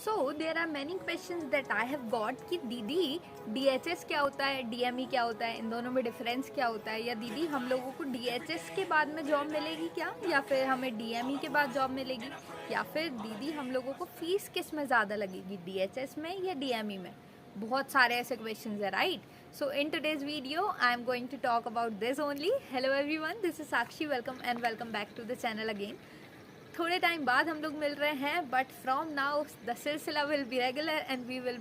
So there are many questions that I have got कि दीदी DHS क्या होता है, DME क्या होता है, इन दोनों में डिफरेंस क्या होता है, या दीदी हम लोगों को DHS के बाद में जॉब मिलेगी क्या, या फिर हमें DME के बाद जॉब मिलेगी, या फिर दीदी हम लोगों को फीस किस में ज़्यादा लगेगी, DHS में या DME में। बहुत सारे ऐसे क्वेश्चंस है, right? So in today's video I am going to talk about this only. Hello everyone, this is Sakshi, welcome and welcome back to the channel again. थोड़े टाइम बाद हम लोग मिल रहे हैं, बट फ्रॉम नाउ द सिलसिला will be regular and we will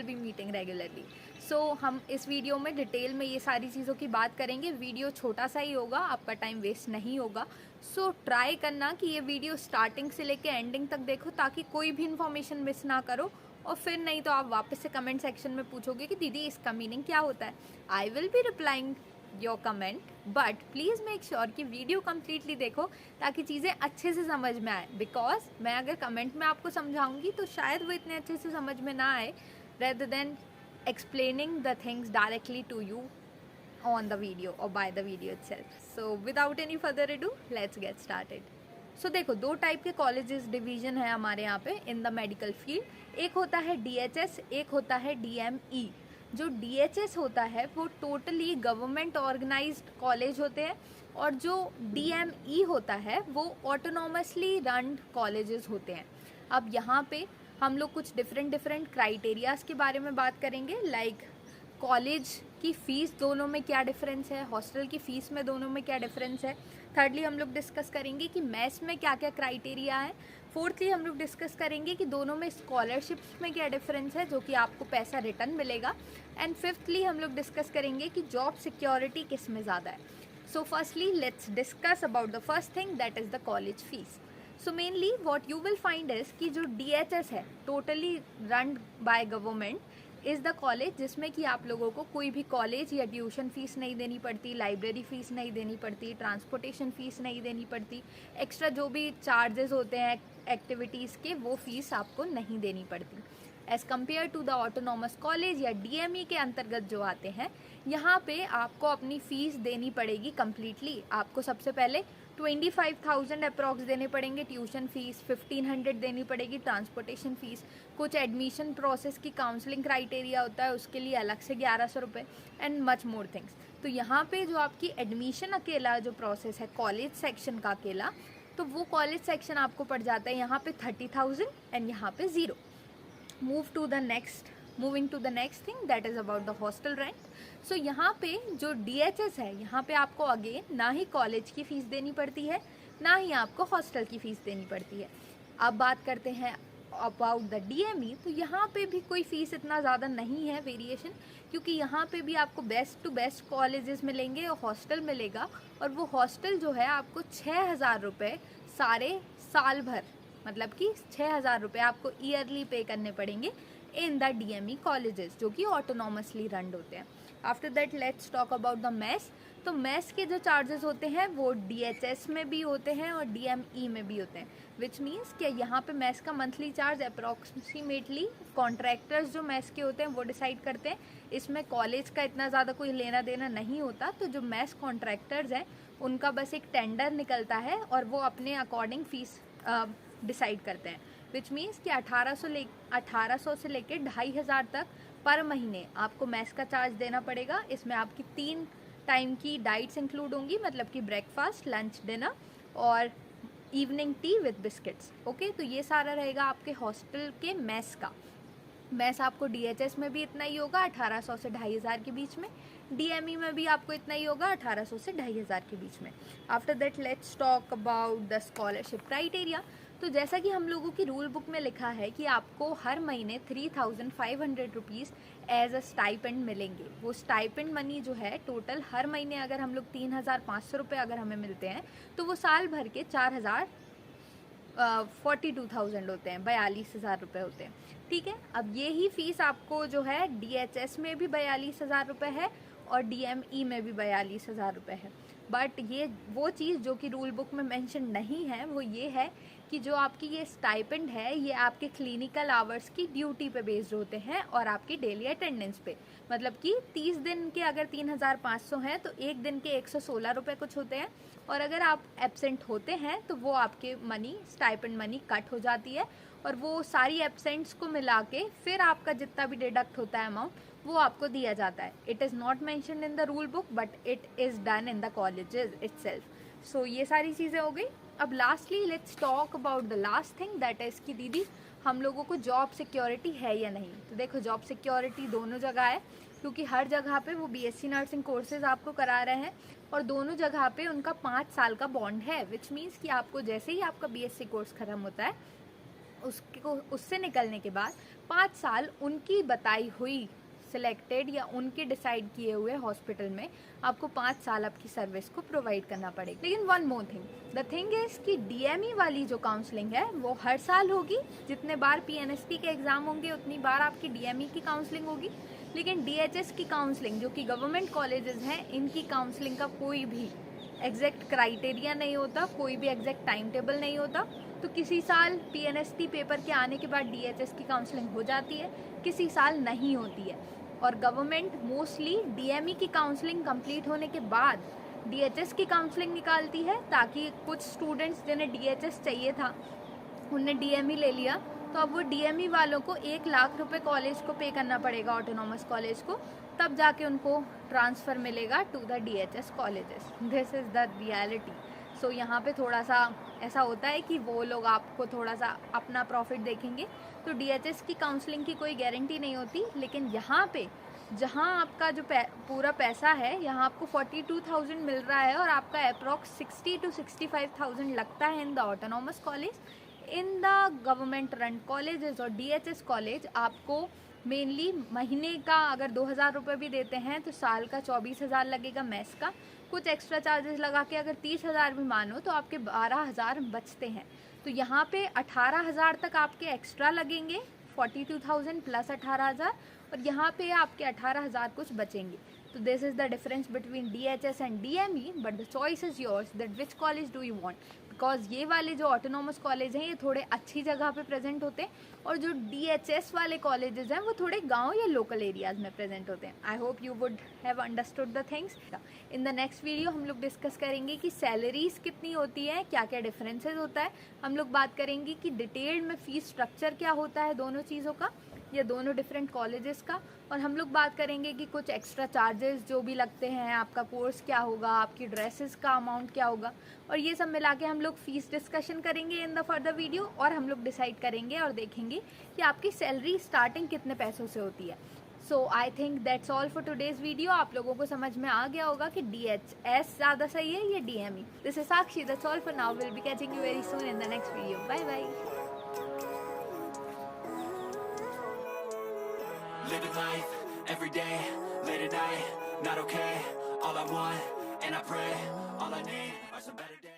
be meeting regularly. So हम इस वीडियो में डिटेल में ये सारी चीज़ों की बात करेंगे। वीडियो छोटा सा ही होगा, आपका टाइम वेस्ट नहीं होगा। सो ट्राई करना कि ये वीडियो स्टार्टिंग से लेके एंडिंग तक देखो, ताकि कोई भी इन्फॉर्मेशन मिस ना करो। और फिर नहीं तो आप वापस से कमेंट सेक्शन में पूछोगे कि दीदी इसका मीनिंग क्या होता है। I will be replying your comment, but please make sure कि वीडियो कम्प्लीटली देखो ताकि चीज़ें अच्छे से समझ में आए। बिकॉज मैं अगर कमेंट में आपको समझाऊंगी तो शायद वो इतने अच्छे से समझ में ना आए, rather than explaining the things directly to you on the video or by the video itself. So without any further ado, let's get started. So देखो, दो टाइप के कॉलेजेस डिवीजन है हमारे यहाँ पे इन द मेडिकल फील्ड। एक होता है DHS, एक होता है DME। जो DHS होता है वो टोटली गवर्नमेंट ऑर्गेनाइज्ड कॉलेज होते हैं, और जो DME होता है वो ऑटोनॉमसली रन कॉलेजेस होते हैं। अब यहाँ पे हम लोग कुछ डिफरेंट क्राइटेरियाज के बारे में बात करेंगे, लाइक कॉलेज की फ़ीस दोनों में क्या डिफरेंस है, हॉस्टल की फ़ीस में दोनों में क्या डिफरेंस है। थर्डली हम लोग डिस्कस करेंगे कि मैथ्स में क्या क्या क्राइटेरिया है। फोर्थली हम लोग डिस्कस करेंगे कि दोनों में स्कॉलरशिप्स में क्या डिफरेंस है, जो कि आपको पैसा रिटर्न मिलेगा। एंड फिफ्थली हम लोग डिस्कस करेंगे कि जॉब सिक्योरिटी किस में ज़्यादा है। So firstly let's discuss about the first thing, that is the college fees. So mainly what you will find is कि जो DHS है totally run by government is the college, जिसमें कि आप लोगों को कोई भी कॉलेज या ट्यूशन फ़ीस नहीं देनी पड़ती, लाइब्रेरी फ़ीस नहीं देनी पड़ती, ट्रांसपोर्टेशन फ़ीस नहीं देनी पड़ती, एक्स्ट्रा जो भी चार्जेस होते हैं एक्टिविटीज़ के वो फ़ीस आपको नहीं देनी पड़ती। As compare to the autonomous college या DME के अंतर्गत जो आते हैं, यहाँ पे आपको अपनी फ़ीस देनी पड़ेगी कम्प्लीटली। आपको सबसे पहले 25,000 अप्रॉक्स देने पड़ेंगे ट्यूशन फ़ीस, 1,500 देनी पड़ेगी ट्रांसपोर्टेशन फ़ीस, कुछ एडमिशन प्रोसेस की काउंसलिंग क्राइटेरिया होता है उसके लिए अलग से 1,100 रुपये, एंड मच मोर थिंग्स। तो यहाँ पे जो आपकी एडमिशन अकेला जो प्रोसेस है कॉलेज सेक्शन का अकेला, तो वो कॉलेज सेक्शन आपको पड़ जाता है यहाँ पे 30,000 एंड यहाँ पे 0। Moving to the next thing, that is about the hostel rent. So यहाँ पे जो DHS है, यहाँ पे आपको अगेन ना ही कॉलेज की फ़ीस देनी पड़ती है, ना ही आपको हॉस्टल की फ़ीस देनी पड़ती है। अब बात करते हैं अबाउट द DME। तो यहाँ पे भी कोई फ़ीस इतना ज़्यादा नहीं है वेरिएशन, क्योंकि यहाँ पे भी आपको बेस्ट टू बेस्ट कॉलेजेस मिलेंगे और हॉस्टल मिलेगा, और वो हॉस्टल जो है आपको 6,000 रुपये सारे साल भर, मतलब कि 6,000 रुपये आपको ईयरली पे करने पड़ेंगे इन द DME कॉलेजेस, जो कि ऑटोनॉमसली रन होते हैं। After that let's talk about the mess. तो मेस के जो चार्जेस होते हैं वो DHS में भी होते हैं और DME में भी होते हैं, विच मीन्स कि यहाँ पे मेस का मंथली चार्ज अप्रॉक्सीमेटली कॉन्ट्रैक्टर्स जो मेस के होते हैं वो डिसाइड करते हैं। इसमें कॉलेज का इतना ज़्यादा कोई लेना देना नहीं होता। तो जो मेस कॉन्ट्रैक्टर्स हैं उनका बस एक टेंडर निकलता है और वो अपने अकॉर्डिंग फ़ीस डिसाइड करते हैं, विच मीन्स कि 1800 से लेकर 2,500 तक पर महीने आपको मैस का चार्ज देना पड़ेगा। इसमें आपकी 3 टाइम की डाइट्स इंक्लूड होंगी, मतलब कि ब्रेकफास्ट, लंच, डिनर और evening tea with biscuits. Okay, तो ये सारा रहेगा आपके हॉस्टल के मैस का। मैस आपको DHS में भी इतना ही होगा, 1800 से 2,500 के बीच में। DME में भी आपको इतना ही होगा, 1800 से 2,500 के बीच में। After that let's talk about the scholarship criteria. तो जैसा कि हम लोगों की रूल बुक में लिखा है कि आपको हर महीने 3,500 रुपीज़ एज अ स्टाइपेंड मिलेंगे। वो स्टाइपेंड मनी जो है टोटल हर महीने अगर हम लोग 3,500 रुपये अगर हमें मिलते हैं, तो वो साल भर के 42,000 होते हैं, 42,000 रुपये होते हैं। ठीक है, अब ये ही फीस आपको जो है DHS में भी 42,000 रुपये है और DME में भी 42,000 रुपये है। बट ये वो चीज़ जो कि रूल बुक में मेंशन नहीं है वो ये है कि जो आपकी ये स्टाइपेंड है ये आपके क्लिनिकल आवर्स की ड्यूटी पे बेस्ड होते हैं और आपकी डेली अटेंडेंस पे। मतलब कि 30 दिन के अगर 3,500 हैं तो एक दिन के 116 रुपये कुछ होते हैं, और अगर आप एब्सेंट होते हैं तो वो आपके मनी, स्टाइपेंड मनी कट हो जाती है, और वो सारी एब्सेंट्स को मिला के फिर आपका जितना भी डिडक्ट होता है अमाउंट वो आपको दिया जाता है। It is not mentioned in the rule book but it is done in the colleges itself. So ये सारी चीज़ें हो गई। अब lastly let's talk about the last thing, that is कि दीदी हम लोगों को जॉब सिक्योरिटी है या नहीं। तो देखो, जॉब सिक्योरिटी दोनों जगह है, क्योंकि हर जगह पे वो बीएससी नर्सिंग कोर्सेज आपको करा रहे हैं और दोनों जगह पे उनका 5 साल का बॉन्ड है, विच मीन्स कि आपको जैसे ही आपका बीएससी कोर्स ख़त्म होता है उससे निकलने के बाद 5 साल उनकी बताई हुई सिलेक्टेड या उनके डिसाइड किए हुए हॉस्पिटल में आपको 5 साल आपकी सर्विस को प्रोवाइड करना पड़ेगा। लेकिन one more thing, the thing is कि डीएमई वाली जो काउंसलिंग है वो हर साल होगी। जितने बार पीएनएसटी के एग्जाम होंगे उतनी बार आपकी डीएमई की काउंसलिंग होगी। लेकिन डीएचएस की काउंसलिंग, जो कि गवर्नमेंट कॉलेजेस हैं, इनकी काउंसलिंग का कोई भी एग्जैक्ट क्राइटेरिया नहीं होता, कोई भी एग्जैक्ट टाइम टेबल नहीं होता। तो किसी साल पीएनएसटी पेपर के आने के बाद डीएचएस की काउंसलिंग हो जाती है, किसी साल नहीं होती है। और गवर्नमेंट मोस्टली डीएमई की काउंसलिंग कंप्लीट होने के बाद डीएचएस की काउंसलिंग निकालती है, ताकि कुछ स्टूडेंट्स जिन्हें डीएचएस चाहिए था उनने डीएमई ले लिया, तो अब वो डीएमई वालों को 1 लाख रुपए कॉलेज को पे करना पड़ेगा, ऑटोनॉमस कॉलेज को, तब जाके उनको ट्रांसफ़र मिलेगा to the DHS colleges. This is the reality. So यहाँ पे थोड़ा सा ऐसा होता है कि वो लोग आपको थोड़ा सा अपना प्रॉफिट देखेंगे, तो डीएचएस की काउंसलिंग की कोई गारंटी नहीं होती। लेकिन यहाँ पे जहाँ आपका जो पूरा पैसा है, यहाँ आपको 42,000 मिल रहा है और आपका अप्रॉक्स 60 to 65,000 लगता है in the autonomous college. In the government run colleges और डीएचएस कॉलेज आपको मेनली महीने का अगर 2,000 रुपये भी देते हैं तो साल का 24,000 लगेगा मेस का। कुछ एक्स्ट्रा चार्जेस लगा के अगर 30,000 भी मानो तो आपके 12,000 बचते हैं। तो यहाँ पे 18,000 तक आपके एक्स्ट्रा लगेंगे, 42,000 प्लस 18,000, और यहाँ पे आपके 18,000 कुछ बचेंगे। तो this is the difference between DHS and DME, but the choice is yours that which college do you want. Because ये वाले जो ऑटोनॉमस कॉलेज हैं ये थोड़े अच्छी जगह पे प्रेजेंट होते हैं, और जो डीएचएस वाले कॉलेजेस हैं वो थोड़े गांव या लोकल एरियाज में प्रेजेंट होते हैं। I hope you would have understood the things. In the next video हम लोग डिस्कस करेंगे कि सैलरीज कितनी होती है, क्या क्या डिफरेंसेस होता है। हम लोग बात करेंगे कि डिटेल्ड में फीस स्ट्रक्चर क्या होता है दोनों चीज़ों का, ये दोनों डिफरेंट कॉलेजेस का, और हम लोग बात करेंगे कि कुछ एक्स्ट्रा चार्जेस जो भी लगते हैं, आपका कोर्स क्या होगा, आपकी ड्रेसेस का अमाउंट क्या होगा, और ये सब मिला के हम लोग फीस डिस्कशन करेंगे इन द फर्दर वीडियो। और हम लोग डिसाइड करेंगे और देखेंगे कि आपकी सैलरी स्टार्टिंग कितने पैसों से होती है। So I think that's all for today's video. आप लोगों को समझ में आ गया होगा कि डीएचएस ज़्यादा सही है या DME. This is Sakshi, that's all for now. Will be catching you very soon in the next video. Bye bye. Living life, every day, late at night, not okay. All I want, and I pray, all I need are some better days.